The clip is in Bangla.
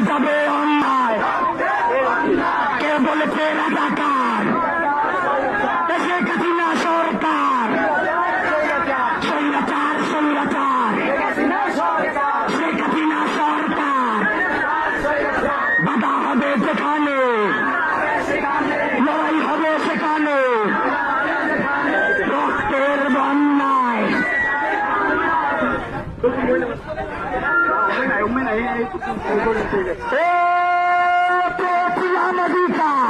যাবে অন্যায়, কে বলেছে রাজাকার, শেখ হাসিনা সরকার, স্বৈরাচার স্বৈরাচার, শেখ হাসিনা সরকার, বাধা হবে যেখানে, লড়াই হবে সেখানে, রক্তের বন্যায়। অধিকার